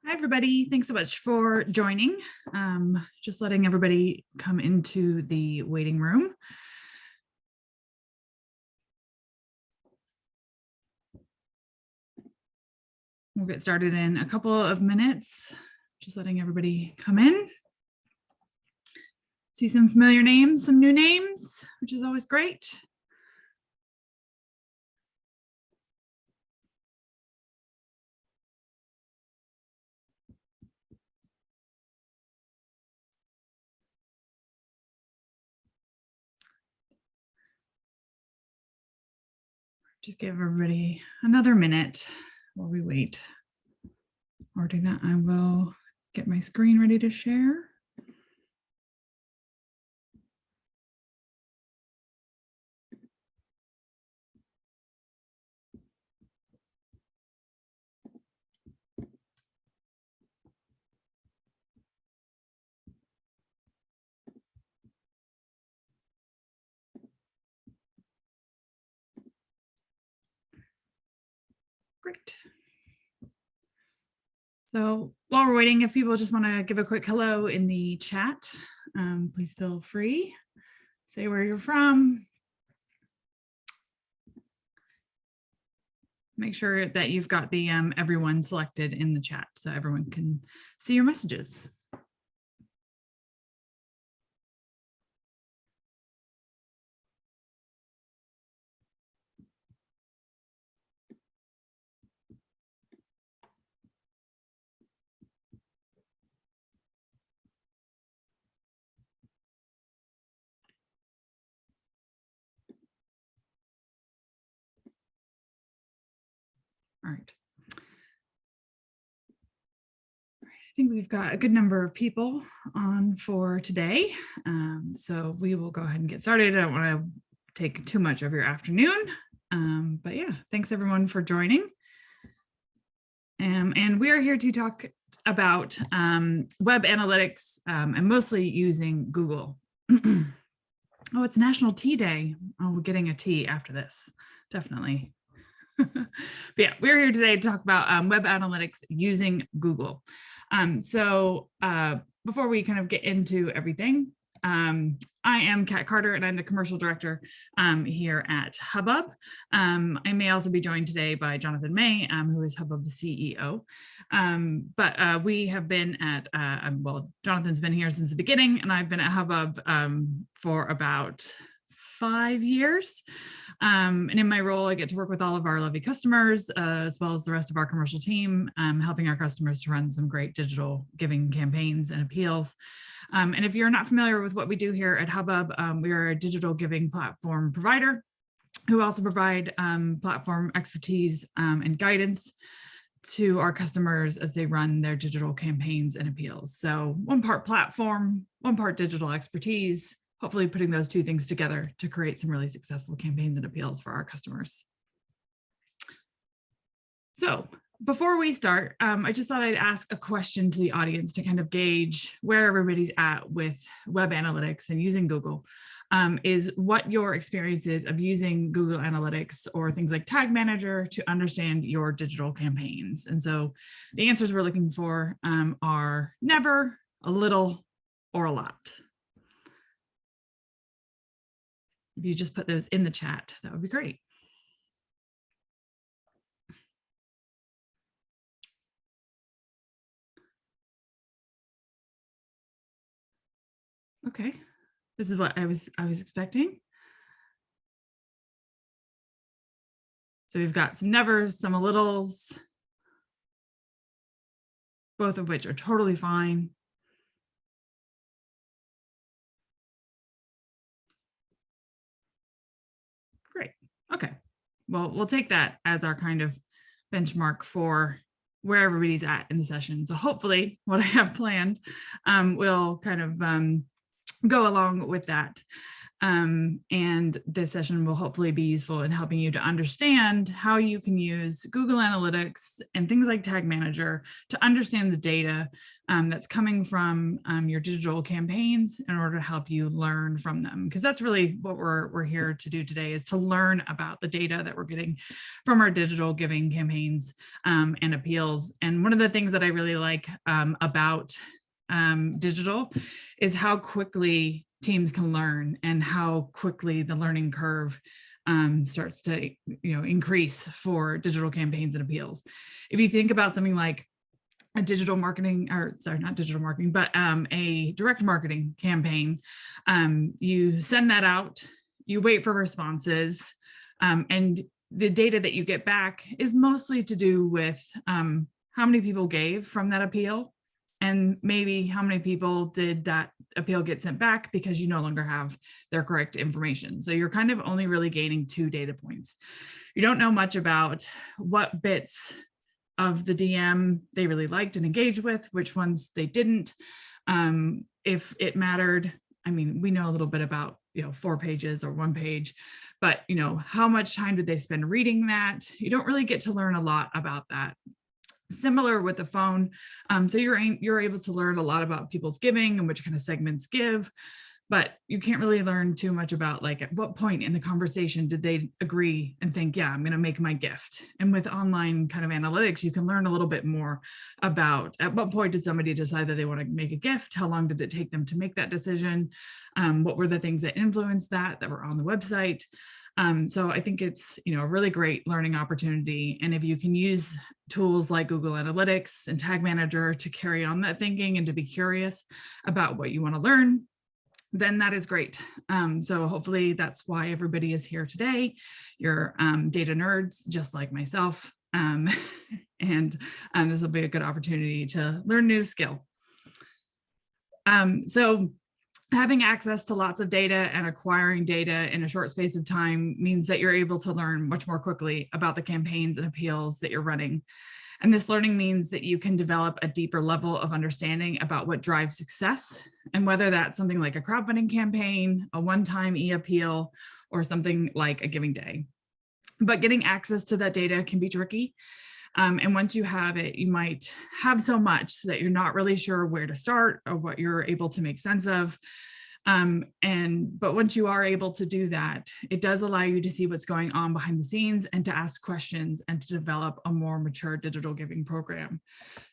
Hi, everybody. Thanks so much for joining. Just letting everybody come into the waiting room. We'll get started in a couple of minutes. Just letting everybody come in. See some familiar names, some new names, which is always great. Just give everybody another minute while we wait. Or do that, I will get my screen ready to share. Great. So while we're waiting, if people just want to give a quick hello in the chat, please feel free. Say where you're from. Make sure that you've got the everyone selected in the chat so everyone can see your messages. All right. I think we've got a good number of people on for today. So we will go ahead and get started. I don't want to take too much of your afternoon, but yeah, thanks everyone for joining. And we are here to talk about web analytics and mostly using Google. Oh, it's National Tea Day. Oh, we're getting a tea after this, definitely. But yeah, we're here today to talk about web analytics using Google. Before we kind of get into everything, I am Kat Carter and I'm the commercial director here at Hubbub. I may also be joined today by Jonathan May, who is Hubbub's CEO. But we have been at, well, Jonathan's been here since the beginning and I've been at Hubbub for about 5 years. And in my role, I get to work with all of our lovely customers, as well as the rest of our commercial team, helping our customers to run some great digital giving campaigns and appeals. And if you're not familiar with what we do here at Hubbub, we are a digital giving platform provider who also provide platform expertise and guidance to our customers as they run their digital campaigns and appeals. So one part platform, one part digital expertise, hopefully putting those two things together to create some really successful campaigns and appeals for our customers. So before we start, I just thought I'd ask a question to the audience to kind of gauge where everybody's at with web analytics and using Google, is what your experience is of using Google Analytics or things like Tag Manager to understand your digital campaigns. And so the answers we're looking for are never, a little, or a lot. If you just put those in the chat, that would be great. Okay, this is what I was expecting. So we've got some nevers, some a littles, both of which are totally fine. Great. Okay. Well, we'll take that as our kind of benchmark for where everybody's at in the session. So hopefully what I have planned will kind of go along with that. And this session will hopefully be useful in helping you to understand how you can use Google Analytics and things like Tag Manager to understand the data that's coming from your digital campaigns in order to help you learn from them. Because that's really what we're here to do today, is to learn about the data that we're getting from our digital giving campaigns and appeals. And one of the things that I really like about digital is how quickly teams can learn and how quickly the learning curve starts to increase for digital campaigns and appeals. If you think about something like a digital marketing, or sorry, not digital marketing, but a direct marketing campaign, you send that out, you wait for responses, and the data that you get back is mostly to do with how many people gave from that appeal, and maybe how many people did that appeal get sent back because you no longer have their correct information. So you're kind of only really gaining 2 data points. You don't know much about what bits of the DM they really liked and engaged with, which ones they didn't. If it mattered, I mean, we know a little bit about 4 pages or 1 page, but how much time did they spend reading that? You don't really get to learn a lot about that. Similar with the phone. So you're able to learn a lot about people's giving and which kind of segments give, but you can't really learn too much about like at what point in the conversation did they agree and think, yeah, I'm going to make my gift. And with online kind of analytics, you can learn a little bit more about at what point did somebody decide that they want to make a gift? How long did it take them to make that decision? What were the things that influenced that were on the website? So I think it's a really great learning opportunity. And if you can use tools like Google Analytics and Tag Manager to carry on that thinking and to be curious about what you want to learn, then that is great. So hopefully that's why everybody is here today. You're data nerds, just like myself. And this will be a good opportunity to learn a new skill. So having access to lots of data and acquiring data in a short space of time means that you're able to learn much more quickly about the campaigns and appeals that you're running. And this learning means that you can develop a deeper level of understanding about what drives success, and whether that's something like a crowdfunding campaign, a one-time e-appeal, or something like a giving day. But getting access to that data can be tricky. And once you have it, you might have so much that you're not really sure where to start or what you're able to make sense of. But once you are able to do that, it does allow you to see what's going on behind the scenes and to ask questions and to develop a more mature digital giving program.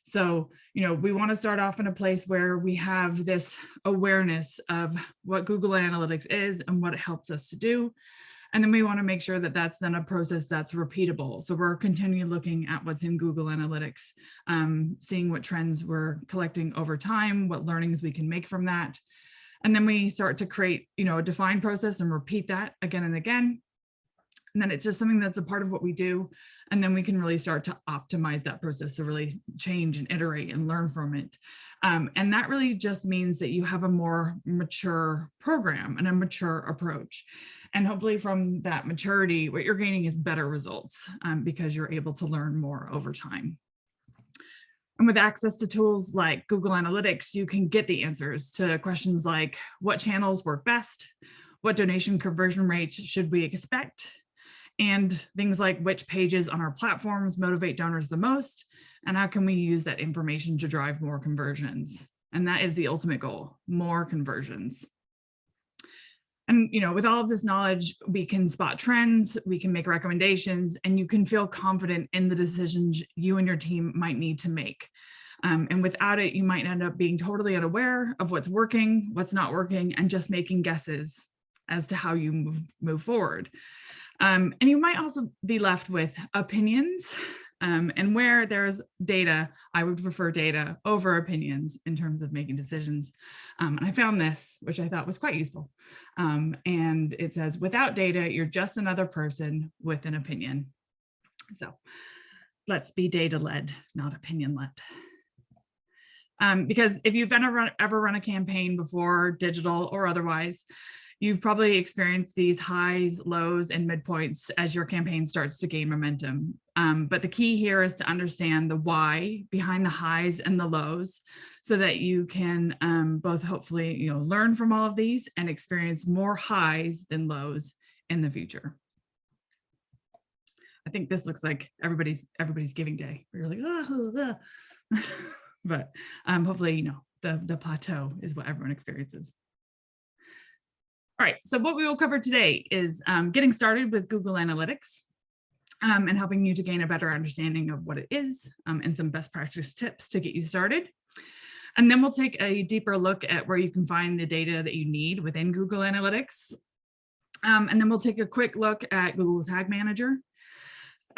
So, we want to start off in a place where we have this awareness of what Google Analytics is and what it helps us to do. And then we want to make sure that that's then a process that's repeatable. So we're continually looking at what's in Google Analytics, seeing what trends we're collecting over time, what learnings we can make from that. And then we start to create, a defined process and repeat that again and again. And then it's just something that's a part of what we do. And then we can really start to optimize that process to really change and iterate and learn from it. And that really just means that you have a more mature program and a mature approach. And hopefully from that maturity, what you're gaining is better results because you're able to learn more over time. And with access to tools like Google Analytics, you can get the answers to questions like what channels work best, what donation conversion rates should we expect, and things like which pages on our platforms motivate donors the most, and how can we use that information to drive more conversions. And that is the ultimate goal, more conversions. And with all of this knowledge, we can spot trends, we can make recommendations, and you can feel confident in the decisions you and your team might need to make. And without it, you might end up being totally unaware of what's working, what's not working, and just making guesses as to how you move forward. And you might also be left with opinions. And where there's data, I would prefer data over opinions in terms of making decisions. And I found this, which I thought was quite useful. And it says, without data, you're just another person with an opinion. So let's be data-led, not opinion-led. Because if you've ever run a campaign before, digital or otherwise, You've probably experienced these highs, lows, and midpoints as your campaign starts to gain momentum. But the key here is to understand the why behind the highs and the lows so that you can both hopefully learn from all of these and experience more highs than lows in the future. I think this looks like everybody's giving day. You're like, oh, but hopefully, the plateau is what everyone experiences. All right, so what we will cover today is getting started with Google Analytics and helping you to gain a better understanding of what it is and some best practice tips to get you started. And then we'll take a deeper look at where you can find the data that you need within Google Analytics. And then we'll take a quick look at Google Tag Manager.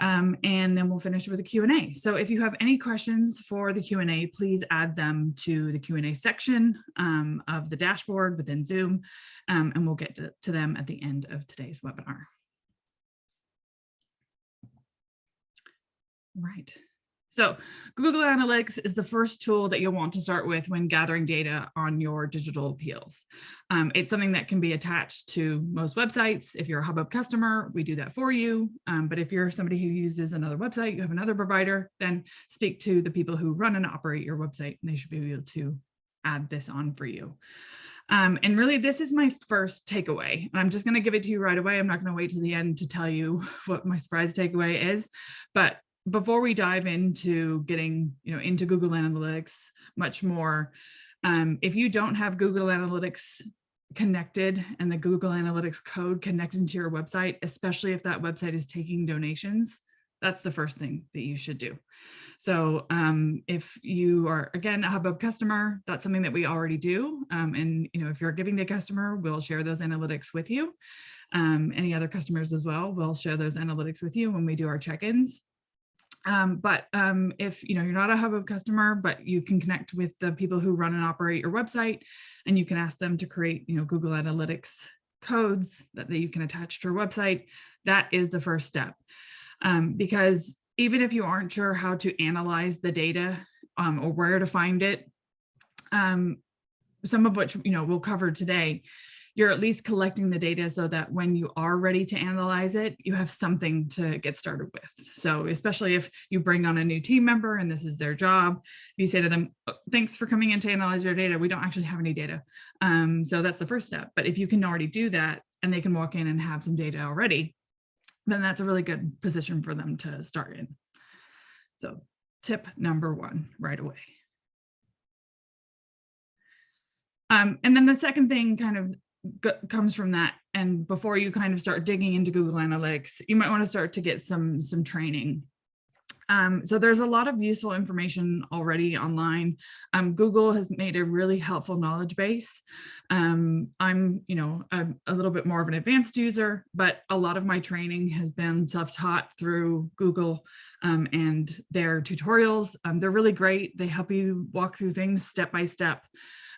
And then we'll finish with a Q&A. So if you have any questions for the Q&A, please add them to the Q&A section of the dashboard within Zoom, and we'll get to them at the end of today's webinar. Right. So Google Analytics is the first tool that you'll want to start with when gathering data on your digital appeals. It's something that can be attached to most websites. If you're a Hubbub customer, we do that for you. But if you're somebody who uses another website, you have another provider, then speak to the people who run and operate your website, and they should be able to add this on for you. And really, this is my first takeaway. I'm just going to give it to you right away. I'm not going to wait till the end to tell you what my surprise takeaway is, but before we dive into getting into Google Analytics much more, if you don't have Google Analytics connected and the Google Analytics code connected to your website, especially if that website is taking donations, that's the first thing that you should do. So if you are, again, a Hubbub customer, that's something that we already do. And if you're a giving day customer, we'll share those analytics with you. Any other customers as well, we'll share those analytics with you when we do our check-ins. But if you're not a Hubbub customer, but you can connect with the people who run and operate your website, and you can ask them to create Google Analytics codes that you can attach to your website, that is the first step. Because even if you aren't sure how to analyze the data or where to find it, some of which we'll cover today, you're at least collecting the data so that when you are ready to analyze it, you have something to get started with. So especially if you bring on a new team member and this is their job, if you say to them, oh, thanks for coming in to analyze your data, we don't actually have any data. So that's the first step. But if you can already do that and they can walk in and have some data already, then that's a really good position for them to start in. So tip number one right away. And then the second thing kind of comes from that. And before you kind of start digging into Google Analytics, you might want to start to get some training. So there's a lot of useful information already online. Google has made a really helpful knowledge base. I'm a little bit more of an advanced user, but a lot of my training has been self-taught through Google and their tutorials. They're really great. They help you walk through things step by step.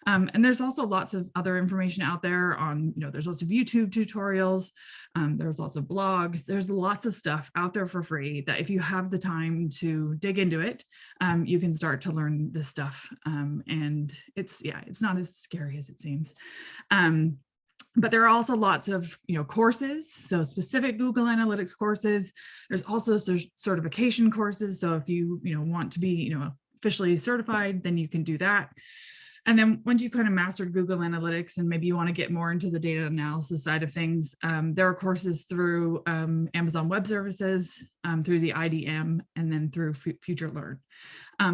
And there's also lots of other information out there on, there's lots of YouTube tutorials, there's lots of blogs, there's lots of stuff out there for free that if you have the time to dig into it, you can start to learn this stuff. And it's not as scary as it seems. But there are also lots of courses, so specific Google Analytics courses. There's also certification courses. So if you want to be officially certified, then you can do that. And then once you've kind of mastered Google Analytics and maybe you want to get more into the data analysis side of things, there are courses through Amazon Web Services, through the IDM, and then through FutureLearn.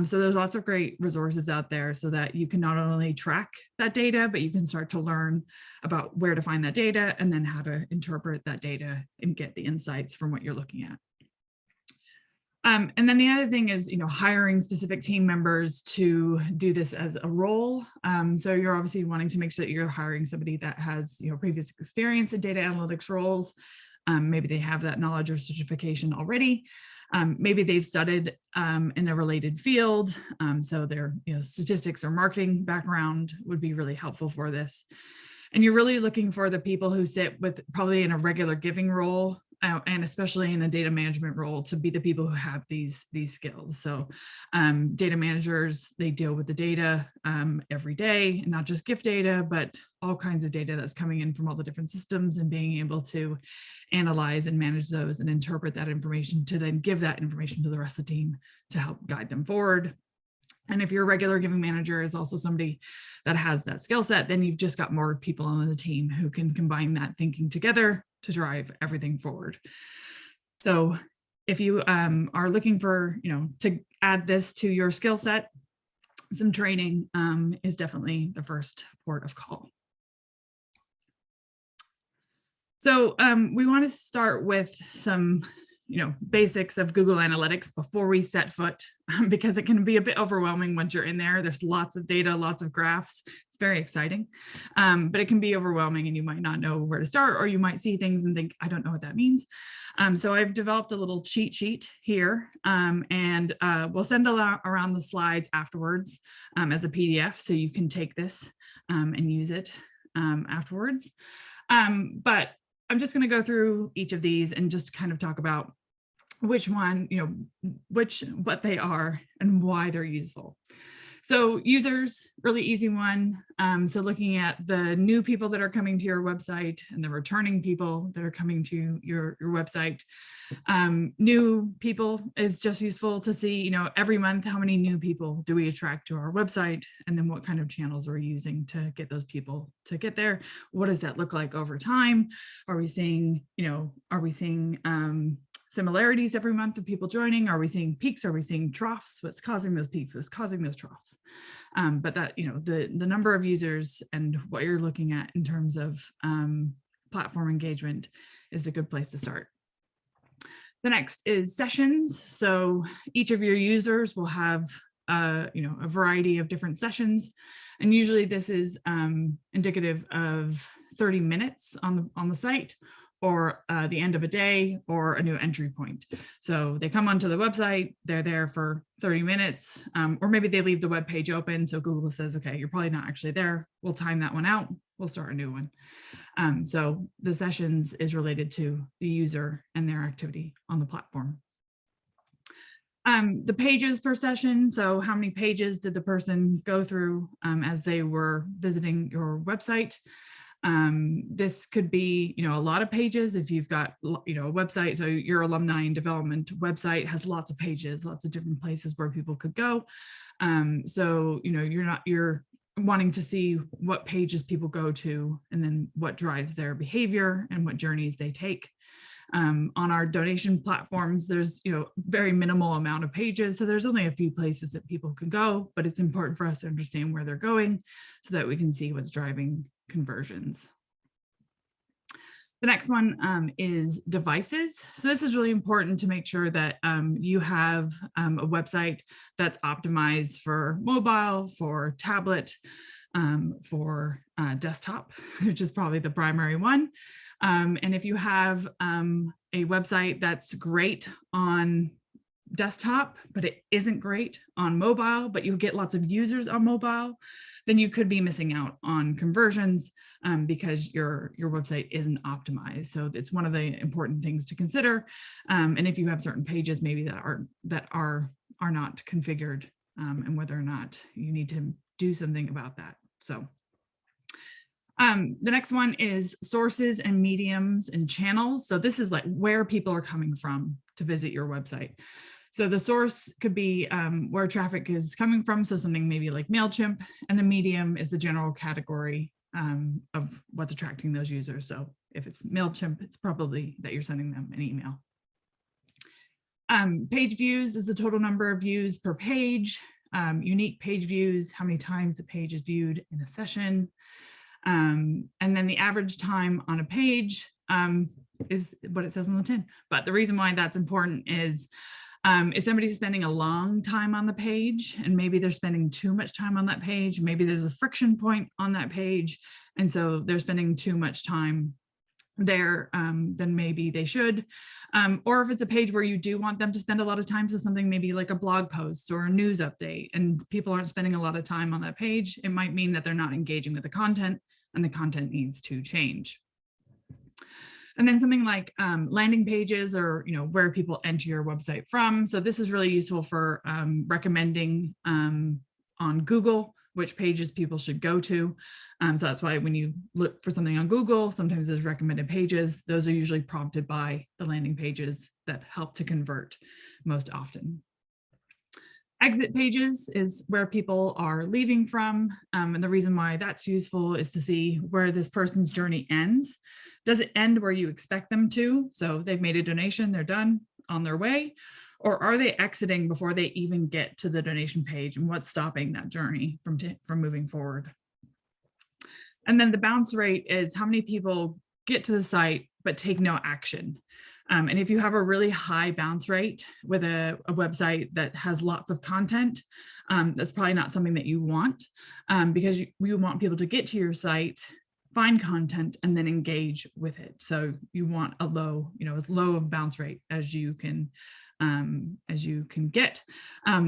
So there's lots of great resources out there so that you can not only track that data, but you can start to learn about where to find that data and then how to interpret that data and get the insights from what you're looking at. And then the other thing is, hiring specific team members to do this as a role. So you're obviously wanting to make sure that you're hiring somebody that has, previous experience in data analytics roles. Maybe they have that knowledge or certification already. Maybe they've studied in a related field. So their, statistics or marketing background would be really helpful for this. And you're really looking for the people who sit with probably in a regular giving role and especially in a data management role, to be the people who have these skills. So data managers, they deal with the data every day, and not just gift data, but all kinds of data that's coming in from all the different systems, and being able to analyze and manage those and interpret that information to then give that information to the rest of the team to help guide them forward. And if your regular giving manager is also somebody that has that skill set, then you've just got more people on the team who can combine that thinking together to drive everything forward. So if you are looking for, to add this to your skill set, some training is definitely the first port of call. So we want to start with some basics of Google Analytics before we set foot, because it can be a bit overwhelming once you're in there. There's lots of data, lots of graphs. It's very exciting, but it can be overwhelming, and you might not know where to start, or you might see things and think, I don't know what that means. So I've developed a little cheat sheet here, and we'll send around the slides afterwards as a PDF, so you can take this and use it afterwards. But I'm just going to go through each of these and just kind of talk about which one, what they are and why they're useful. So users, really easy one. So looking at the new people that are coming to your website and the returning people that are coming to your website. New people is just useful to see, every month, how many new people do we attract to our website, and then what kind of channels we're using to get those people to get there. What does that look like over time? Are we seeing, similarities every month of people joining? Are we seeing peaks? Are we seeing troughs? What's causing those peaks? What's causing those troughs? But that, the number of users and what you're looking at in terms of platform engagement is a good place to start. The next is sessions. So each of your users will have a variety of different sessions, and usually this is indicative of 30 minutes on the site, or the end of a day, or a new entry point. So they come onto the website, they're there for 30 minutes, or maybe they leave the web page open. So Google says, okay, you're probably not actually there. We'll time that one out. We'll start a new one. So the sessions is related to the user and their activity on the platform. The pages per session. So how many pages did the person go through as they were visiting your website? This could be, a lot of pages if you've got, a website. So your alumni and development website has lots of pages, lots of different places where people could go. So, you're wanting to see what pages people go to, and then what drives their behavior and what journeys they take. On our donation platforms, there's, very minimal amount of pages. So there's only a few places that people can go, but it's important for us to understand where they're going so that we can see what's driving conversions. The next one is devices. So this is really important to make sure that you have a website that's optimized for mobile, for tablet, for desktop, which is probably the primary one. And if you have a website that's great on desktop, but it isn't great on mobile, but you get lots of users on mobile, then you could be missing out on conversions because your website isn't optimized. So it's one of the important things to consider. And if you have certain pages maybe that are not configured, and whether or not you need to do something about that. So the next one is sources and mediums and channels. So this is like where people are coming from to visit your website. So the source could be where traffic is coming from. So something maybe like MailChimp, and the medium is the general category of what's attracting those users. So if it's MailChimp, it's probably that you're sending them an email. Page views is the total number of views per page. Unique page views, how many times the page is viewed in a session. And then the average time on a page is what it says on the tin. But the reason why that's important is if somebody's spending a long time on the page, and maybe they're spending too much time on that page, maybe there's a friction point on that page, and so they're spending too much time there, then maybe they should. Or if it's a page where you do want them to spend a lot of time, so something maybe like a blog post or a news update, and people aren't spending a lot of time on that page, it might mean that they're not engaging with the content, and the content needs to change. And then something like landing pages, or where people enter your website from. So this is really useful for recommending on Google which pages people should go to. So that's why when you look for something on Google, sometimes there's recommended pages. Those are usually prompted by the landing pages that help to convert most often. Exit pages is where people are leaving from. And the reason why that's useful is to see where this person's journey ends. Does it end where you expect them to? So they've made a donation, they're done, on their way. Or are they exiting before they even get to the donation page, and what's stopping that journey from moving forward? And then the bounce rate is how many people get to the site but take no action. And if you have a really high bounce rate with a website that has lots of content, that's probably not something that you want, because you want people to get to your site, find content, and then engage with it. So you want a low, as low of bounce rate as you can get.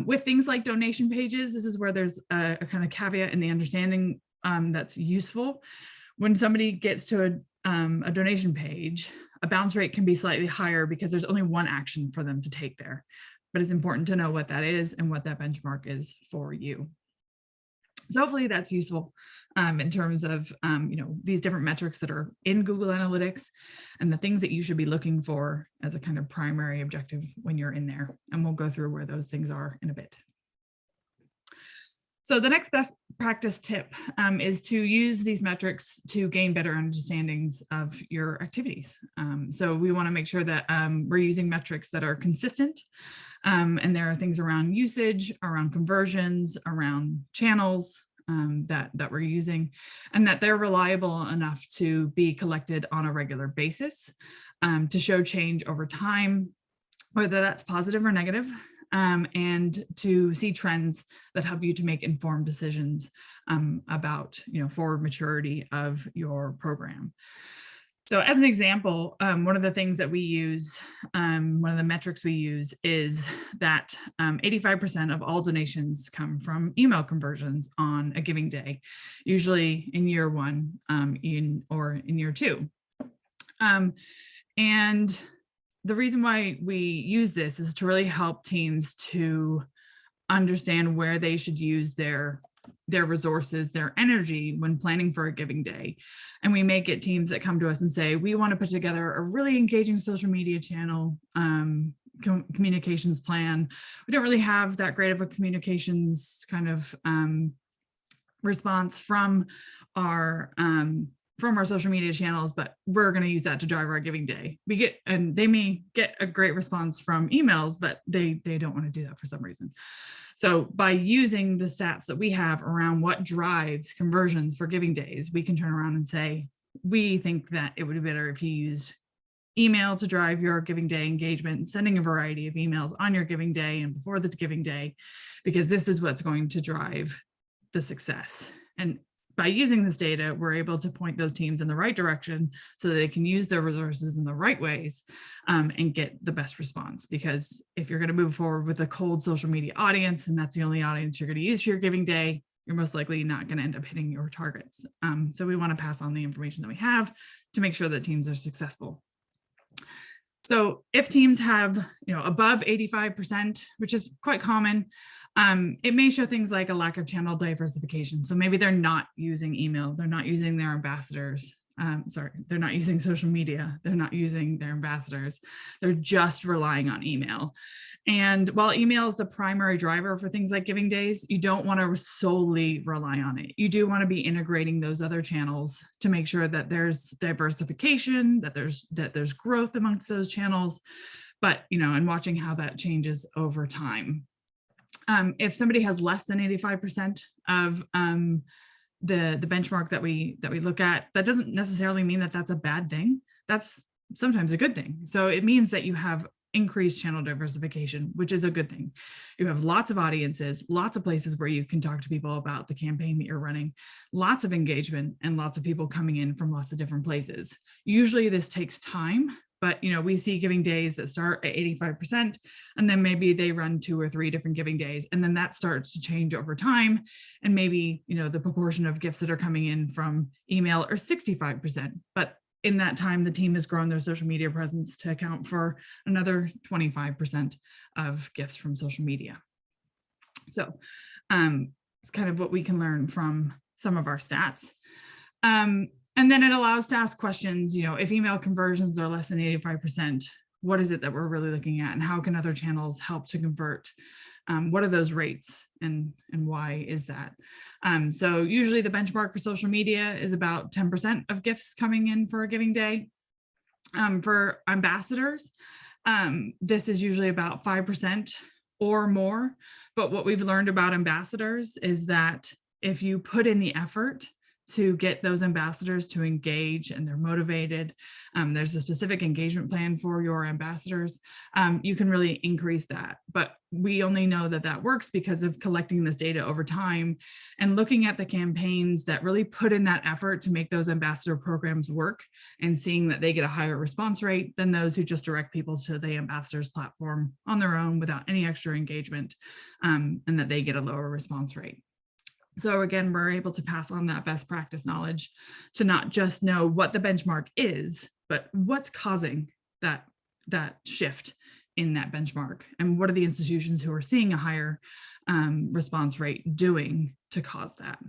With things like donation pages, this is where there's a kind of caveat in the understanding that's useful. When somebody gets to a donation page, a bounce rate can be slightly higher because there's only one action for them to take there. But it's important to know what that is and what that benchmark is for you. So hopefully that's useful in terms of these different metrics that are in Google Analytics and the things that you should be looking for as a kind of primary objective when you're in there. And we'll go through where those things are in a bit. So the next best practice tip is to use these metrics to gain better understandings of your activities. So we want to make sure that we're using metrics that are consistent. And there are things around usage, around conversions, around channels that we're using, and that they're reliable enough to be collected on a regular basis to show change over time, whether that's positive or negative. And to see trends that help you to make informed decisions about forward maturity of your program. So as an example, one of the things that we use, one of the metrics we use is that 85% of all donations come from email conversions on a giving day, usually in year one or in year two. And the reason why we use this is to really help teams to understand where they should use their resources, their energy when planning for a giving day. And we may get teams that come to us and say, we want to put together a really engaging social media channel communications plan. We don't really have that great of a communications kind of response from our social media channels, but we're going to use that to drive our giving day. And they may get a great response from emails, but they don't want to do that for some reason. So by using the stats that we have around what drives conversions for giving days, we can turn around and say, we think that it would be better if you used email to drive your giving day engagement, sending a variety of emails on your giving day and before the giving day, because this is what's going to drive the success. And by using this data, we're able to point those teams in the right direction so that they can use their resources in the right ways and get the best response. Because if you're going to move forward with a cold social media audience, and that's the only audience you're going to use for your giving day, you're most likely not going to end up hitting your targets. So we want to pass on the information that we have to make sure that teams are successful. So if teams have, above 85%, which is quite common, it may show things like a lack of channel diversification. So maybe they're not using email, they're not using their ambassadors. They're not using social media, they're not using their ambassadors. They're just relying on email. And while email is the primary driver for things like giving days, you don't want to solely rely on it. You do want to be integrating those other channels to make sure that there's diversification, that there's growth amongst those channels, but and watching how that changes over time. If somebody has less than 85% of the benchmark that we look at, that doesn't necessarily mean that that's a bad thing. That's sometimes a good thing. So it means that you have increased channel diversification, which is a good thing. You have lots of audiences, lots of places where you can talk to people about the campaign that you're running, lots of engagement, and lots of people coming in from lots of different places. Usually this takes time, but we see giving days that start at 85%, and then maybe they run 2 or 3 different giving days, and then that starts to change over time. And maybe the proportion of gifts that are coming in from email are 65%, but in that time, the team has grown their social media presence to account for another 25% of gifts from social media. So it's kind of what we can learn from some of our stats. And then it allows to ask questions, if email conversions are less than 85%, what is it that we're really looking at, and how can other channels help to convert? What are those rates, and why is that? So usually the benchmark for social media is about 10% of gifts coming in for a giving day. For ambassadors, this is usually about 5% or more. But what we've learned about ambassadors is that if you put in the effort to get those ambassadors to engage and they're motivated, there's a specific engagement plan for your ambassadors, you can really increase that. But we only know that that works because of collecting this data over time and looking at the campaigns that really put in that effort to make those ambassador programs work, and seeing that they get a higher response rate than those who just direct people to the ambassadors platform on their own without any extra engagement, and that they get a lower response rate. So again, we're able to pass on that best practice knowledge to not just know what the benchmark is, but what's causing that shift in that benchmark, and what are the institutions who are seeing a higher response rate doing to cause that.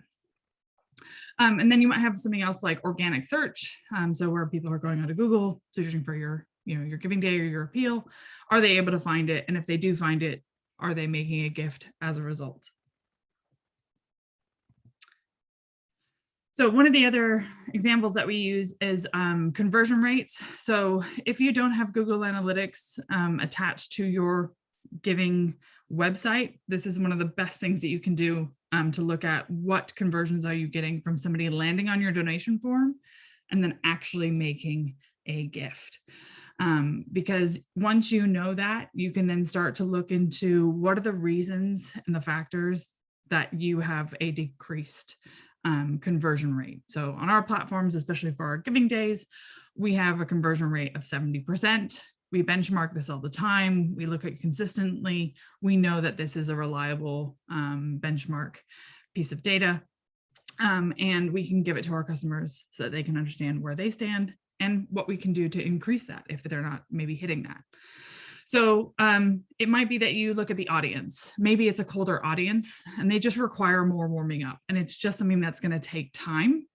And then you might have something else like organic search. So where people are going onto Google, searching for your giving day or your appeal. Are they able to find it? And if they do find it, are they making a gift as a result? So one of the other examples that we use is conversion rates. So if you don't have Google Analytics attached to your giving website, this is one of the best things that you can do to look at what conversions are you getting from somebody landing on your donation form and then actually making a gift. Because once you know that, you can then start to look into what are the reasons and the factors that you have a decreased conversion rate. So on our platforms, especially for our giving days, we have a conversion rate of 70%. We benchmark this all the time. We look at it consistently. We know that this is a reliable benchmark piece of data, and we can give it to our customers so that they can understand where they stand and what we can do to increase that if they're not maybe hitting that. So it might be that you look at the audience. Maybe it's a colder audience and they just require more warming up. And it's just something that's going to take time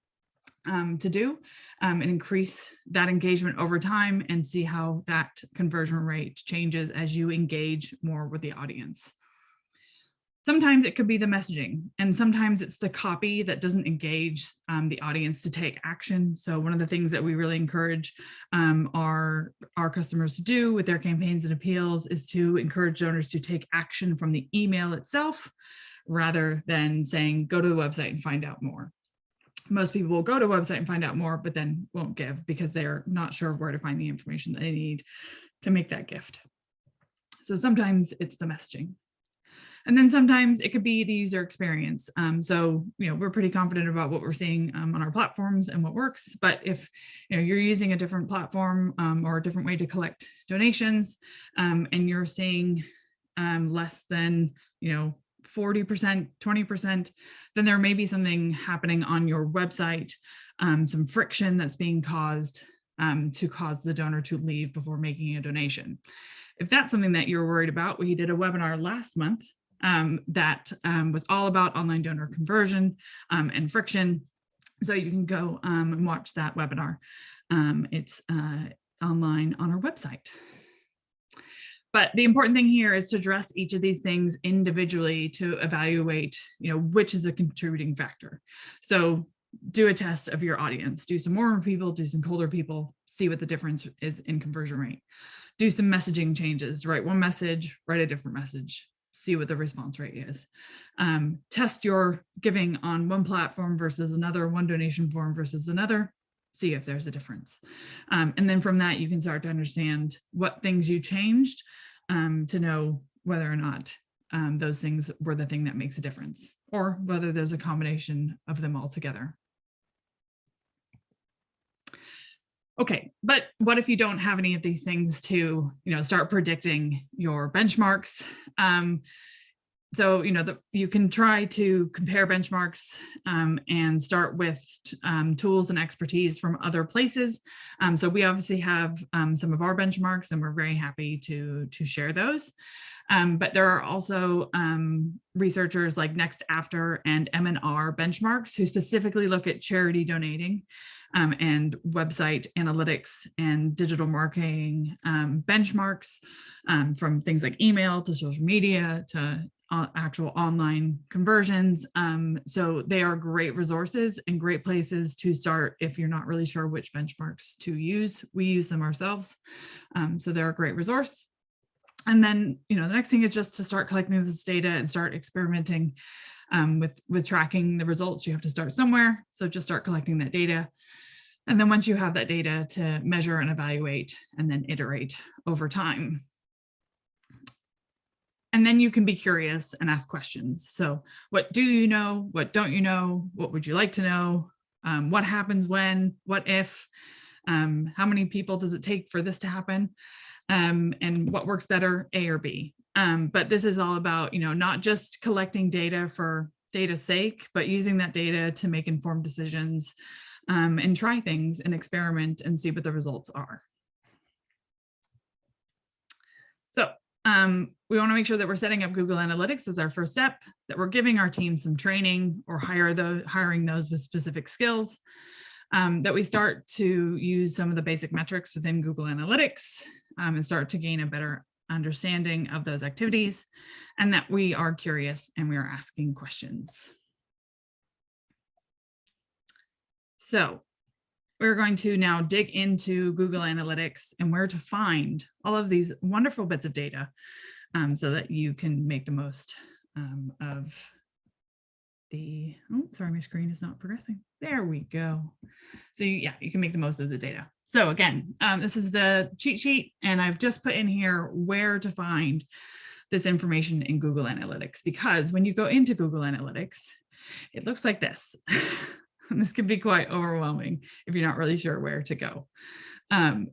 to do and increase that engagement over time and see how that conversion rate changes as you engage more with the audience. Sometimes it could be the messaging, and sometimes it's the copy that doesn't engage the audience to take action. So one of the things that we really encourage our customers to do with their campaigns and appeals is to encourage donors to take action from the email itself, rather than saying, go to the website and find out more. Most people will go to a website and find out more, but then won't give because they're not sure where to find the information that they need to make that gift. So sometimes it's the messaging. And then sometimes it could be the user experience. So, we're pretty confident about what we're seeing on our platforms and what works. But if you're using a different platform or a different way to collect donations, and you're seeing less than 40%, 20%, then there may be something happening on your website, some friction that's being caused to cause the donor to leave before making a donation. If that's something that you're worried about, we did a webinar last month that was all about online donor conversion and friction. So you can go and watch that webinar. It's online on our website. But the important thing here is to address each of these things individually to evaluate, which is a contributing factor. So do a test of your audience, do some warmer people, do some colder people, see what the difference is in conversion rate. Do some messaging changes, write one message, write a different message, see what the response rate is. Test your giving on one platform versus another, one donation form versus another, see if there's a difference. And then from that, you can start to understand what things you changed to know whether or not those things were the thing that makes a difference, or whether there's a combination of them all together. Okay, but what if you don't have any of these things to, start predicting your benchmarks? So, you can try to compare benchmarks and start with tools and expertise from other places. So we obviously have some of our benchmarks, and we're very happy to share those. But there are also researchers like Next After and M&R benchmarks who specifically look at charity donating and website analytics and digital marketing benchmarks from things like email to social media to actual online conversions. So they are great resources and great places to start if you're not really sure which benchmarks to use. We use them ourselves. So they're a great resource. And then, the next thing is just to start collecting this data and start experimenting with tracking the results. You have to start somewhere. So just start collecting that data. And then once you have that data, to measure and evaluate and then iterate over time. And then you can be curious and ask questions. So what do you know? What don't you know? What would you like to know? What happens when? What if? How many people does it take for this to happen? And what works better, A or B? But this is all about, not just collecting data for data's sake, but using that data to make informed decisions and try things and experiment and see what the results are. So we want to make sure that we're setting up Google Analytics as our first step, that we're giving our team some training or hiring those with specific skills, that we start to use some of the basic metrics within Google Analytics and start to gain a better understanding of those activities, and that we are curious and we are asking questions. So we're going to now dig into Google Analytics and where to find all of these wonderful bits of data so that you can make the most of the, oh, sorry, my screen is not progressing. There we go. So yeah, you can make the most of the data. So again, this is the cheat sheet, and I've just put in here where to find this information in Google Analytics, because when you go into Google Analytics, it looks like this. And this can be quite overwhelming if you're not really sure where to go. One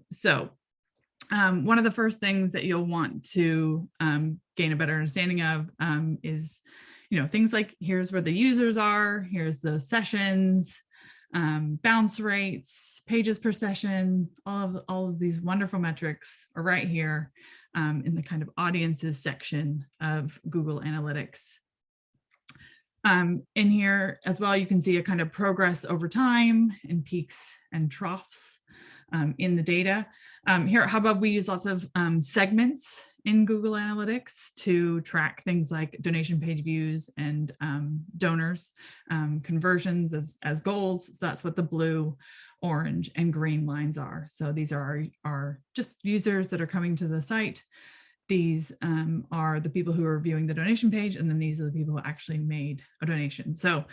of the first things that you'll want to gain a better understanding of is, things like, here's where the users are, here's the sessions, bounce rates, pages per session, all of these wonderful metrics are right here in the kind of audiences section of Google Analytics. In here as well, you can see a kind of progress over time and peaks and troughs in the data. Here at Hubbub, we use lots of segments in Google Analytics to track things like donation page views and donors, conversions as goals. So that's what the blue, orange, and green lines are. So these are just users that are coming to the site. These are the people who are viewing the donation page, and then these are the people who actually made a donation. So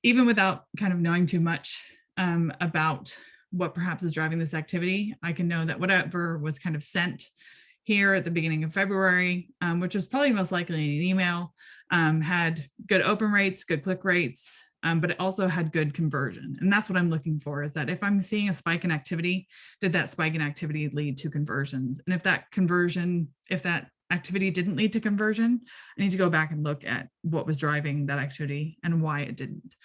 even without kind of knowing too much about what perhaps is driving this activity, I can know that whatever was kind of sent here at the beginning of February, which was probably most likely an email, had good open rates, good click rates, but it also had good conversion. And that's what I'm looking for, is that if I'm seeing a spike in activity, did that spike in activity lead to conversions? And if that activity didn't lead to conversion, I need to go back and look at what was driving that activity and why it didn't,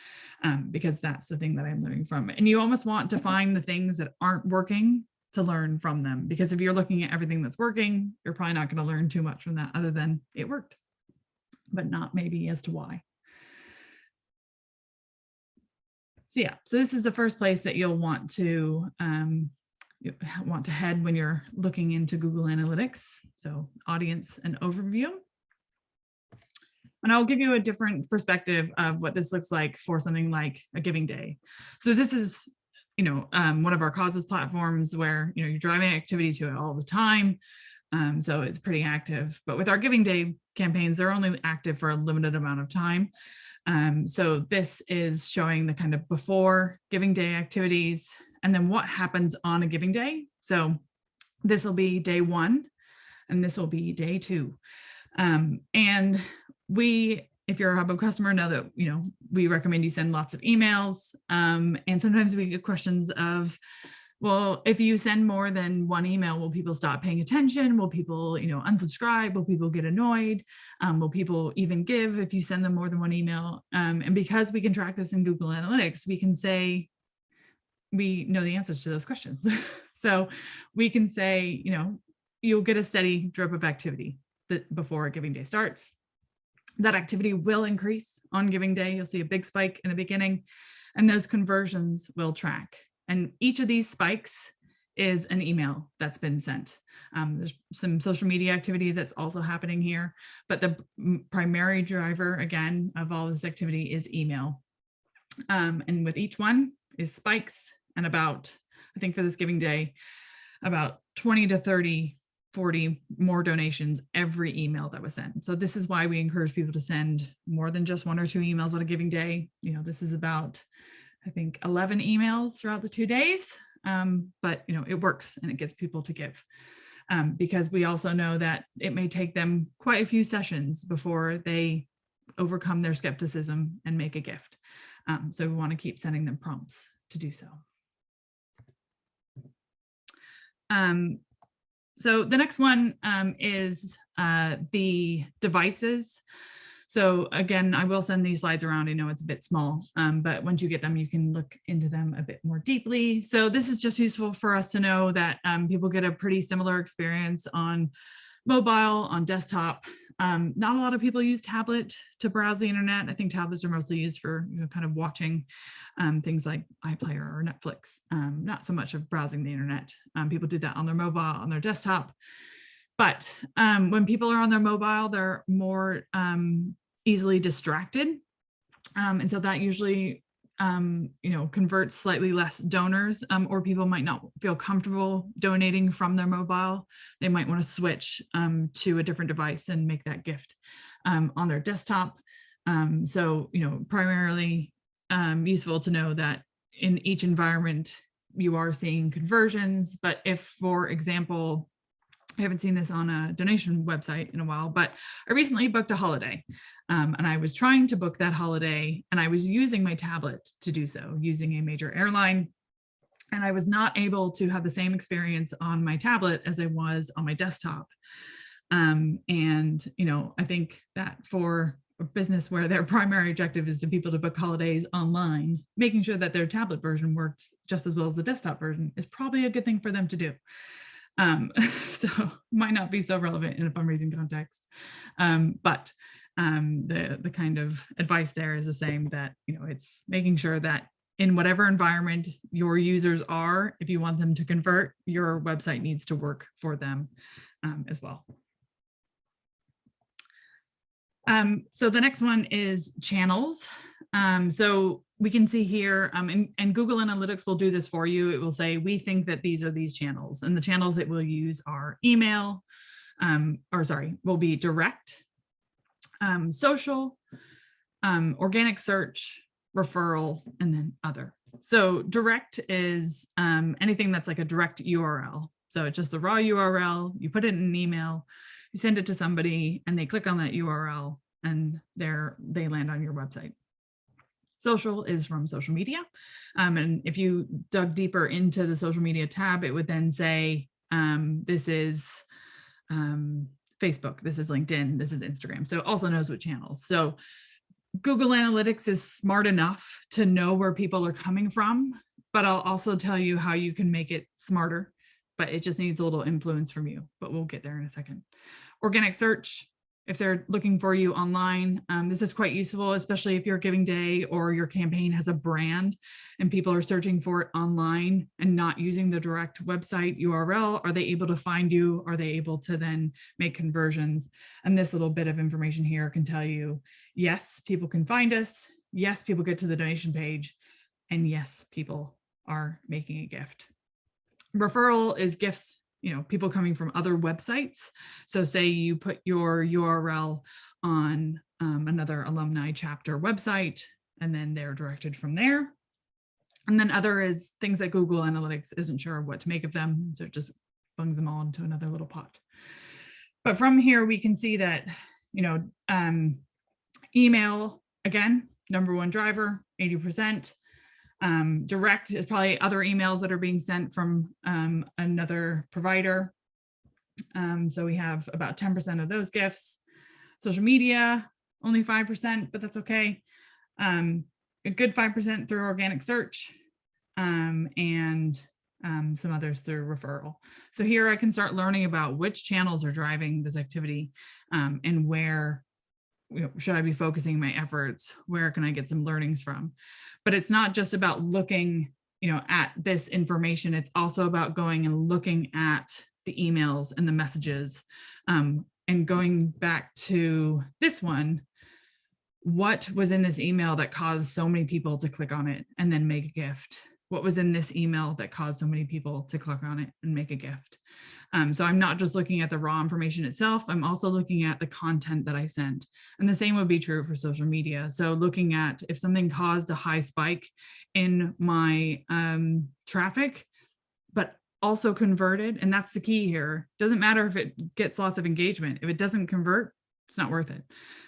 because that's the thing that I'm learning from. And you almost want to find the things that aren't working to learn from them, because if you're looking at everything that's working, you're probably not going to learn too much from that other than it worked, but not maybe as to why. So yeah, so this is the first place that you'll want to head when you're looking into Google Analytics. So audience and overview. And I'll give you a different perspective of what this looks like for something like a giving day. So this is, one of our causes platforms where, you're driving activity to it all the time. So it's pretty active, but with our giving day campaigns, they're only active for a limited amount of time. So this is showing the kind of before giving day activities and then what happens on a giving day. So this will be day 1 and this will be day 2. And if you're a Hubbub customer, know that, we recommend you send lots of emails. And sometimes we get questions of, Well, if you send more than one email, will people stop paying attention? Will people, unsubscribe? Will people get annoyed? Will people even give if you send them more than one email? And because we can track this in Google Analytics, we can say, we know the answers to those questions. So we can say, you'll get a steady drip of activity that before giving day starts. That activity will increase on giving day. You'll see a big spike in the beginning, and those conversions will track. And each of these spikes is an email that's been sent. There's some social media activity that's also happening here, but the primary driver, again, of all this activity is email. And with each one is spikes, and about, I think for this giving day, about 20 to 30, 40 more donations every email that was sent. So this is why we encourage people to send more than just 1 or 2 emails on a giving day. This is about, I think, 11 emails throughout the 2 days, but it works and it gets people to give, because we also know that it may take them quite a few sessions before they overcome their skepticism and make a gift. So we want to keep sending them prompts to do so. So the next one is the devices. So again, I will send these slides around. I know it's a bit small, but once you get them, you can look into them a bit more deeply. So this is just useful for us to know that people get a pretty similar experience on mobile, on desktop. Not a lot of people use tablet to browse the internet. I think tablets are mostly used for kind of watching things like iPlayer or Netflix, not so much of browsing the internet. People do that on their mobile, on their desktop. But when people are on their mobile, they're more easily distracted. And so that usually converts slightly less donors, or people might not feel comfortable donating from their mobile. They might want to switch to a different device and make that gift on their desktop. So, primarily useful to know that in each environment, you are seeing conversions. But if, for example, I haven't seen this on a donation website in a while, but I recently booked a holiday, and I was trying to book that holiday, and I was using my tablet to do so, using a major airline, and I was not able to have the same experience on my tablet as I was on my desktop. And I think that for a business where their primary objective is to people to book holidays online, making sure that their tablet version worked just as well as the desktop version is probably a good thing for them to do. So might not be so relevant in a fundraising context, but the kind of advice there is the same, that it's making sure that in whatever environment your users are, if you want them to convert, your website needs to work for them as well. So the next one is channels. So we can see here, and Google Analytics will do this for you. It will say, we think that these are these channels, and the channels it will use are email, will be direct, social, organic search, referral, and then other. So direct is anything that's like a direct URL. So it's just the raw URL, you put it in an email, you send it to somebody, and they click on that URL, and they land on your website. Social is from social media. And if you dug deeper into the social media tab, it would then say, this is Facebook, this is LinkedIn, this is Instagram. So it also knows what channels. So Google Analytics is smart enough to know where people are coming from, but I'll also tell you how you can make it smarter, but it just needs a little influence from you, but we'll get there in a second. Organic search, if they're looking for you online, this is quite useful, especially if your giving day or your campaign has a brand and people are searching for it online and not using the direct website URL. Are they able to find you? Are they able to then make conversions? And this little bit of information here can tell you, yes, people can find us. Yes, people get to the donation page. And yes, people are making a gift. Referral is gifts, people coming from other websites. So say you put your URL on another alumni chapter website, and then they're directed from there. And then other is things that Google Analytics isn't sure what to make of them. So it just bungs them all into another little pot. But from here, we can see that, email, again, #1 driver, 80%. Direct is probably other emails that are being sent from another provider. So we have about 10% of those gifts. Social media, only 5%, but that's okay. A good 5% through organic search, and some others through referral. So here I can start learning about which channels are driving this activity, and where should I be focusing my efforts? Where can I get some learnings from? But it's not just about looking, at this information. It's also about going and looking at the emails and the messages, and going back to this one. What was in this email that caused so many people to click on it and then make a gift? What was in this email that caused so many people to click on it and make a gift? So I'm not just looking at the raw information itself, I'm also looking at the content that I sent. And the same would be true for social media. So looking at if something caused a high spike in my traffic, but also converted, and that's the key here. Doesn't matter if it gets lots of engagement. If it doesn't convert, it's not worth it.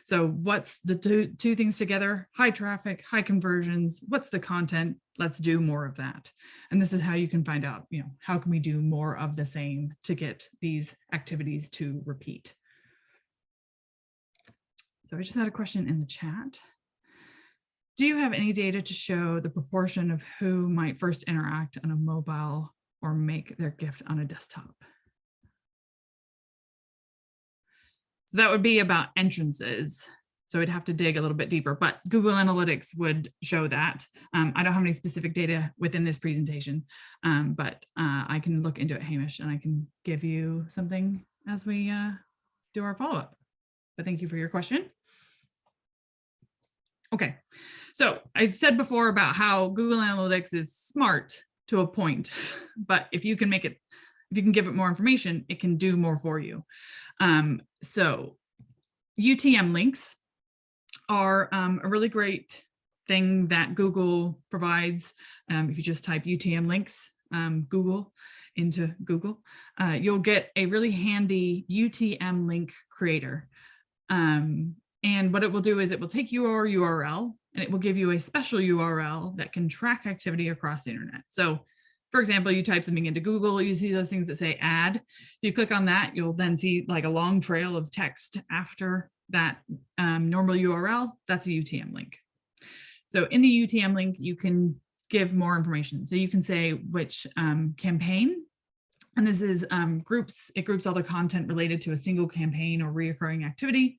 So what's the two things together? High traffic, high conversions. What's the content? Let's do more of that. And this is how you can find out, how can we do more of the same to get these activities to repeat? So I just had a question in the chat. Do you have any data to show the proportion of who might first interact on a mobile or make their gift on a desktop? So that would be about entrances. So we'd have to dig a little bit deeper, but Google Analytics would show that. I don't have any specific data within this presentation, but I can look into it, Hamish, and I can give you something as we do our follow-up. But thank you for your question. Okay, so I said before about how Google Analytics is smart to a point, but if you can make it, if you can give it more information, it can do more for you. So UTM links are a really great thing that Google provides. If you just type UTM links, Google into Google, you'll get a really handy UTM link creator. And what it will do is it will take your URL and it will give you a special URL that can track activity across the internet. So for example, you type something into Google, you see those things that say add. If you click on that, you'll then see like a long trail of text after that normal URL. That's a UTM link. So in the UTM link, you can give more information. So you can say which campaign, and this is it groups all the content related to a single campaign or reoccurring activity,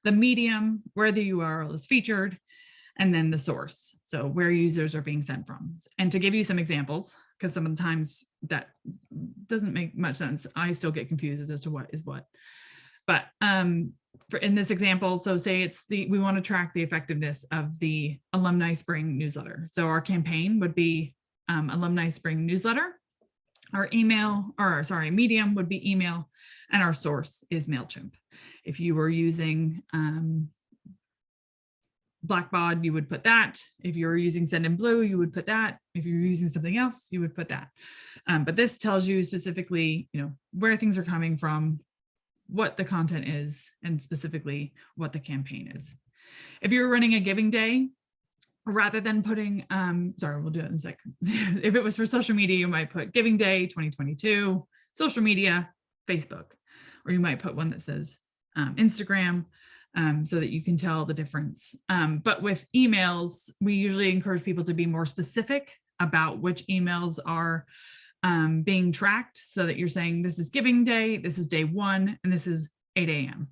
the medium, where the URL is featured, and then the source, so where users are being sent from. And to give you some examples, because sometimes that doesn't make much sense, I still get confused as to what is what. But in this example, so say we want to track the effectiveness of the Alumni Spring newsletter. So our campaign would be Alumni Spring newsletter. Our medium would be email, and our source is MailChimp. If you were using Blackbaud, you would put that. If you're using Sendinblue, you would put that. If you're using something else, you would put that. But this tells you specifically, where things are coming from, what the content is, and specifically what the campaign is. If you're running a giving day, rather than putting, we'll do it in a second. If it was for social media, you might put Giving Day 2022, social media, Facebook, or you might put one that says Instagram, so that you can tell the difference. But with emails, we usually encourage people to be more specific about which emails are being tracked, so that you're saying this is Giving Day, this is day 1, and this is 8 a.m.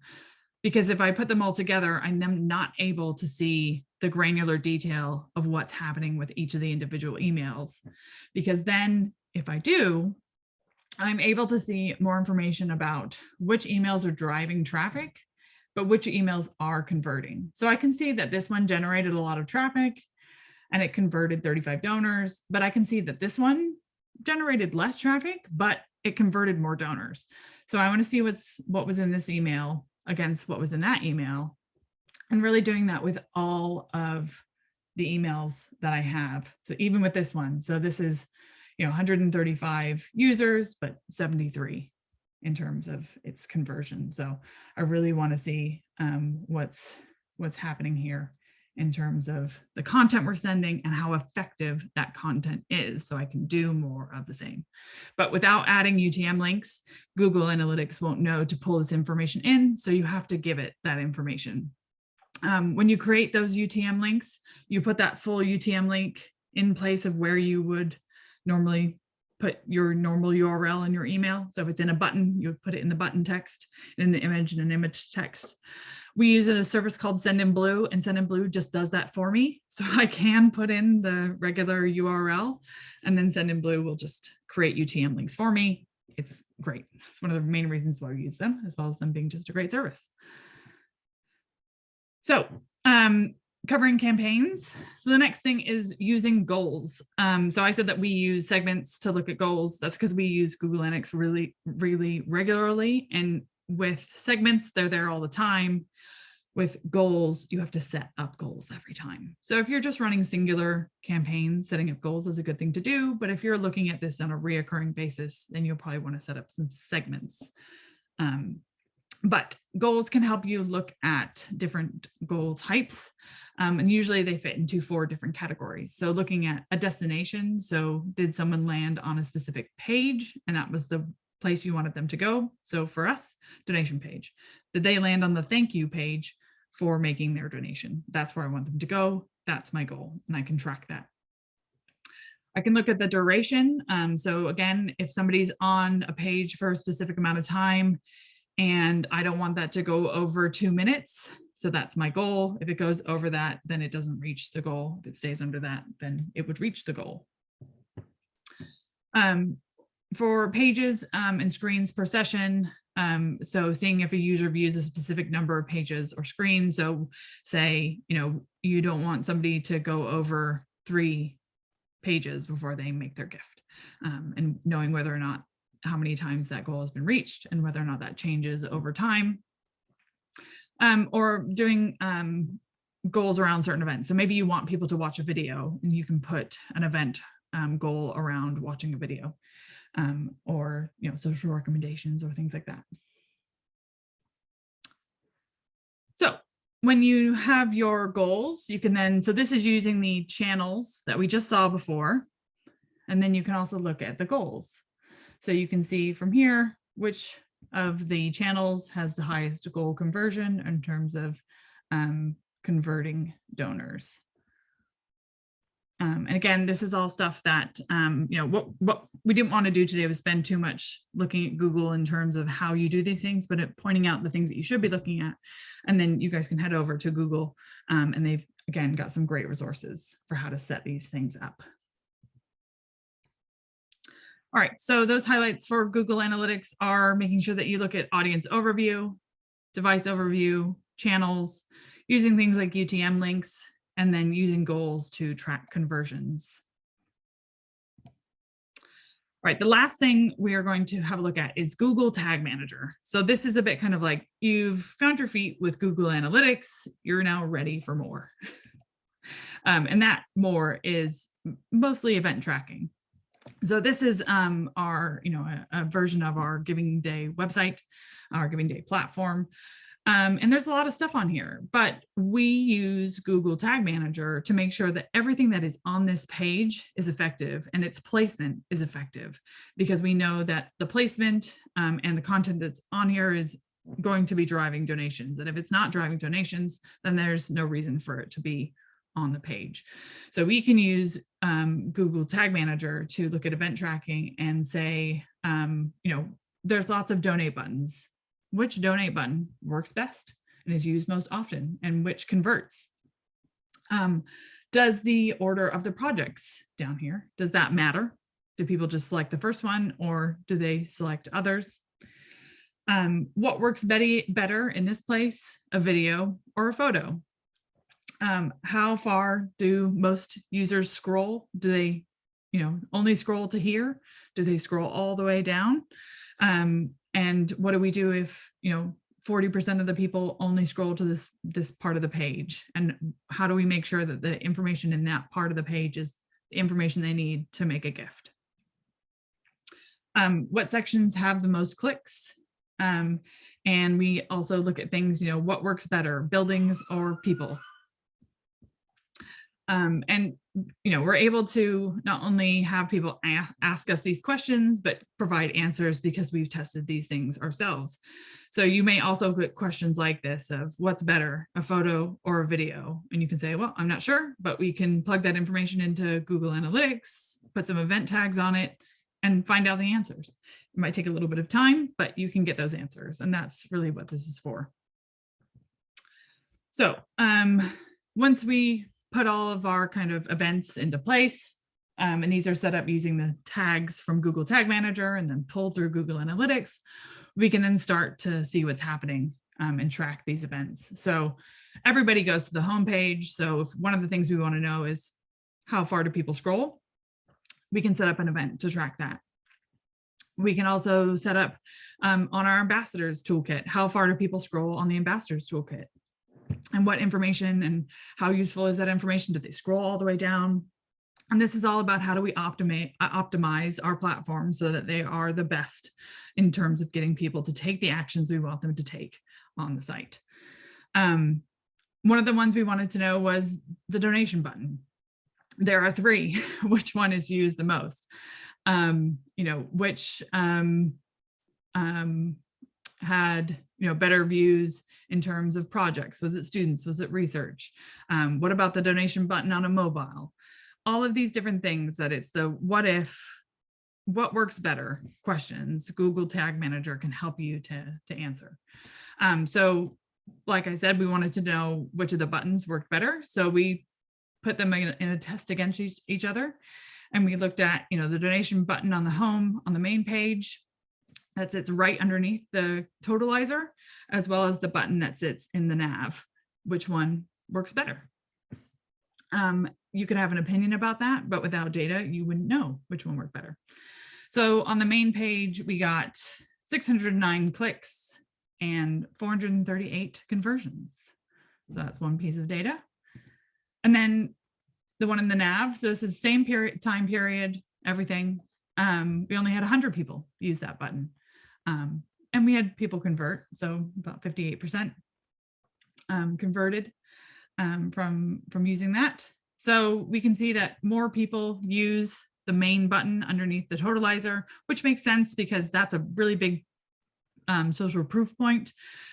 Because if I put them all together, I'm then not able to see the granular detail of what's happening with each of the individual emails. Because then if I do, I'm able to see more information about which emails are driving traffic, but which emails are converting. So I can see that this one generated a lot of traffic and it converted 35 donors, but I can see that this one generated less traffic, but it converted more donors. So I want to see what was in this email against what was in that email, and really doing that with all of the emails that I have. So even with this one, so this is 135 users, but 73 in terms of its conversion. So I really want to see what's happening here in terms of the content we're sending and how effective that content is, so I can do more of the same. But without adding UTM links, Google Analytics won't know to pull this information in, so you have to give it that information. When you create those UTM links, you put that full UTM link in place of where you would normally put your normal URL in your email. So if it's in a button, you put it in the button text, in the image, in an image text. We use a service called Sendinblue, and Sendinblue just does that for me. So I can put in the regular URL, and then Sendinblue will just create UTM links for me. It's great. It's one of the main reasons why we use them, as well as them being just a great service. So covering campaigns. So the next thing is using goals. So I said that we use segments to look at goals. That's because we use Google Analytics really, really regularly. And with segments, they're there all the time. With goals, you have to set up goals every time. So if you're just running singular campaigns, setting up goals is a good thing to do. But if you're looking at this on a reoccurring basis, then you'll probably want to set up some segments. But goals can help you look at different goal types. And usually they fit into 4 different categories. So looking at a destination. So did someone land on a specific page? And that was the place you wanted them to go. So for us, donation page. Did they land on the thank you page for making their donation? That's where I want them to go. That's my goal. And I can track that. I can look at the duration. So again, if somebody's on a page for a specific amount of time, and I don't want that to go over 2 minutes. So that's my goal. If it goes over that, then it doesn't reach the goal. If it stays under that, then it would reach the goal. For pages and screens per session, so seeing if a user views a specific number of pages or screens. So say, you don't want somebody to go over 3 pages before they make their gift, and knowing whether or not how many times that goal has been reached and whether or not that changes over time. Or doing goals around certain events. So maybe you want people to watch a video and you can put an event goal around watching a video, or social recommendations or things like that. So when you have your goals, you can then, so this is using the channels that we just saw before, and then you can also look at the goals. So you can see from here which of the channels has the highest goal conversion in terms of converting donors. And again, this is all stuff that, what we didn't want to do today was spend too much looking at Google in terms of how you do these things, but pointing out the things that you should be looking at. And then you guys can head over to Google, and they've, again, got some great resources for how to set these things up. All right, so those highlights for Google Analytics are making sure that you look at audience overview, device overview, channels, using things like UTM links, and then using goals to track conversions. All right, the last thing we are going to have a look at is Google Tag Manager. So this is a bit kind of like you've found your feet with Google Analytics, you're now ready for more. And that more is mostly event tracking. So this is our, a version of our Giving Day website, our Giving Day platform. And there's a lot of stuff on here, but we use Google Tag Manager to make sure that everything that is on this page is effective and its placement is effective, because we know that the placement and the content that's on here is going to be driving donations. And if it's not driving donations, then there's no reason for it to be on the page. So we can use Google Tag Manager to look at event tracking and say, there's lots of donate buttons. Which donate button works best and is used most often, and which converts? Does the order of the projects down here, does that matter? Do people just select the first one, or do they select others? What works better in this place, a video or a photo? How far do most users scroll? Do they, only scroll to here? Do they scroll all the way down? And what do we do if, 40% of the people only scroll to this part of the page? And how do we make sure that the information in that part of the page is the information they need to make a gift? What sections have the most clicks? And we also look at things, what works better, buildings or people? And we're able to not only have people ask us these questions, but provide answers because we've tested these things ourselves. So you may also get questions like this of what's better, a photo or a video? And you can say, well, I'm not sure, but we can plug that information into Google Analytics, put some event tags on it, and find out the answers. It might take a little bit of time, but you can get those answers. And that's really what this is for. So once we put all of our kind of events into place, and these are set up using the tags from Google Tag Manager and then pulled through Google Analytics, we can then start to see what's happening and track these events. So everybody goes to the homepage. So if one of the things we want to know is how far do people scroll, we can set up an event to track that. We can also set up on our ambassadors toolkit, how far do people scroll on the ambassadors toolkit? And what information and how useful is that information? Do they scroll all the way down? And this is all about how do we optimize our platform so that they are the best in terms of getting people to take the actions we want them to take on the site. One of the ones we wanted to know was the donation button. There are 3, which one is used the most? Which had better views in terms of projects? Was it students? Was it research? What about the donation button on a mobile? All of these different things that it's the what if, what works better questions Google Tag Manager can help you to answer. So like I said, we wanted to know which of the buttons worked better. So we put them in a test against each other. And we looked at, the donation button on the home, on the main page, that sits right underneath the totalizer, as well as the button that sits in the nav. Which one works better? You could have an opinion about that, but without data, you wouldn't know which one worked better. So on the main page, we got 609 clicks and 438 conversions. So that's one piece of data. And then the one in the nav, so this is same time period, everything. We only had 100 people use that button. And we had people convert, so about 58% converted from using that. So we can see that more people use the main button underneath the totalizer, which makes sense because that's a really big social proof point.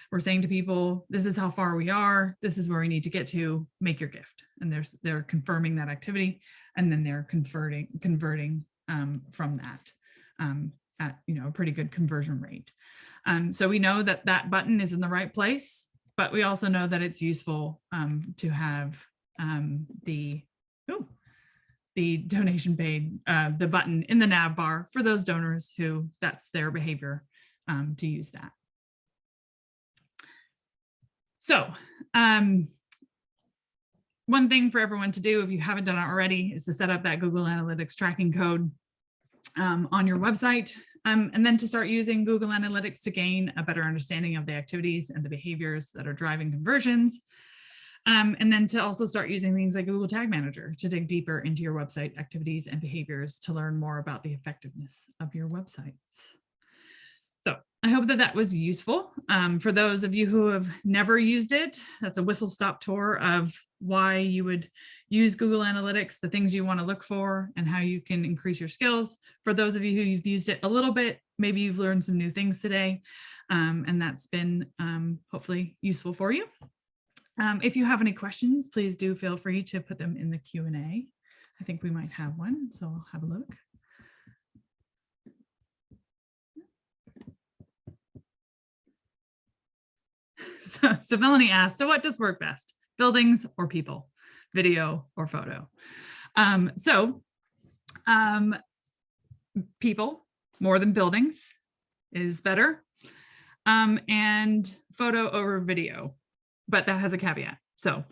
We're saying to people, this is how far we are, this is where we need to get to, make your gift. And they're confirming that activity, and then they're converting from that at a pretty good conversion rate. So we know that that button is in the right place, but we also know that it's useful to have the donation paid, the button in the nav bar for those donors who that's their behavior to use that. So one thing for everyone to do, if you haven't done it already, is to set up that Google Analytics tracking code on your website, and then to start using Google Analytics to gain a better understanding of the activities and the behaviors that are driving conversions. And then to also start using things like Google Tag Manager to dig deeper into your website activities and behaviors to learn more about the effectiveness of your websites. So I hope that that was useful. For those of you who have never used it, that's a whistle-stop tour of why you would use Google Analytics, the things you want to look for, and how you can increase your skills. For those of you who've used it a little bit, maybe you've learned some new things today, and that's been hopefully useful for you. If you have any questions, please do feel free to put them in the Q&A. I think we might have one, so I'll have a look. So Melanie asked, so what does work best? Buildings or people? Video or photo? People more than buildings is better, and photo over video, but that has a caveat. So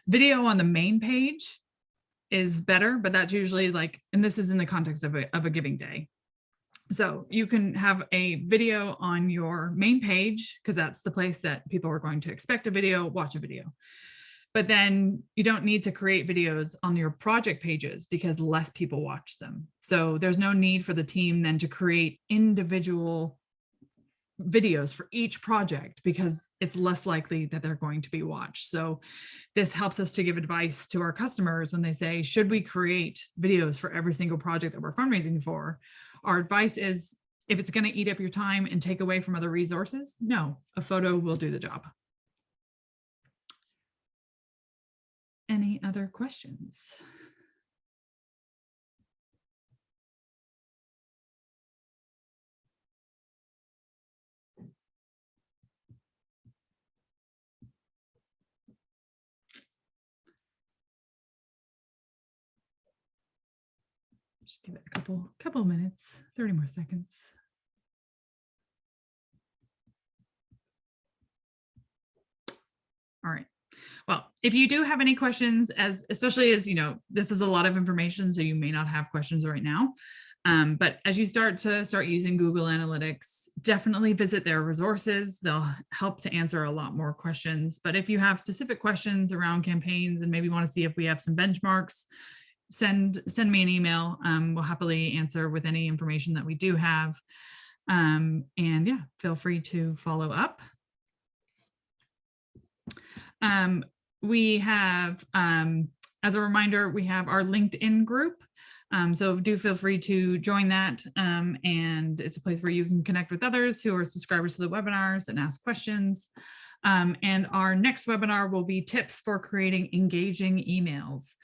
video on the main page is better, but that's usually like, and this is in the context of a giving day. So you can have a video on your main page because that's the place that people are going to expect a video, watch a video. But then you don't need to create videos on your project pages because less people watch them. So there's no need for the team then to create individual videos for each project because it's less likely that they're going to be watched. So this helps us to give advice to our customers when they say, should we create videos for every single project that we're fundraising for? Our advice is, if it's going to eat up your time and take away from other resources, no, a photo will do the job. Any other questions? Just give it a couple minutes, 30 more seconds. All right. Well, if you do have any questions, especially as you know, this is a lot of information, so you may not have questions right now. But as you start using Google Analytics, definitely visit their resources. They'll help to answer a lot more questions. But if you have specific questions around campaigns and maybe want to see if we have some benchmarks, send me an email. We'll happily answer with any information that we do have. And yeah, feel free to follow up. We have, as a reminder, we have our LinkedIn group. So do feel free to join that. And it's a place where you can connect with others who are subscribers to the webinars and ask questions. And our next webinar will be tips for creating engaging emails.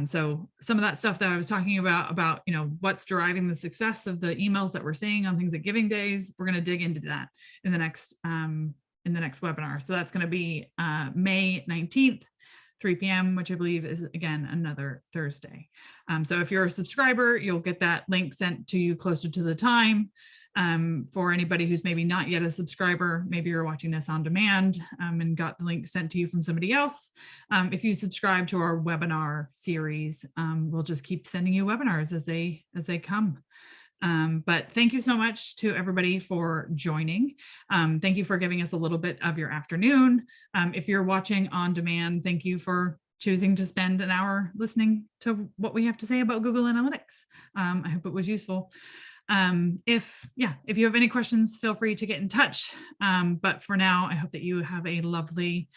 So some of that stuff that I was talking about, you know, what's driving the success of the emails that we're seeing on things like giving days, we're going to dig into that in the next webinar. So that's going to be May 19th, 3 p.m., which I believe is, again, another Thursday. So if you're a subscriber, you'll get that link sent to you closer to the time. For anybody who's maybe not yet a subscriber, maybe you're watching this on demand and got the link sent to you from somebody else. If you subscribe to our webinar series, we'll just keep sending you webinars as they come. But thank you so much to everybody for joining. Thank you for giving us a little bit of your afternoon. If you're watching on demand, thank you for choosing to spend an hour listening to what we have to say about Google Analytics. I hope it was useful. If you have any questions, feel free to get in touch. But for now, I hope that you have a lovely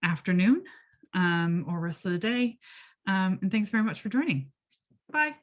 afternoon or rest of the day. And thanks very much for joining. Bye.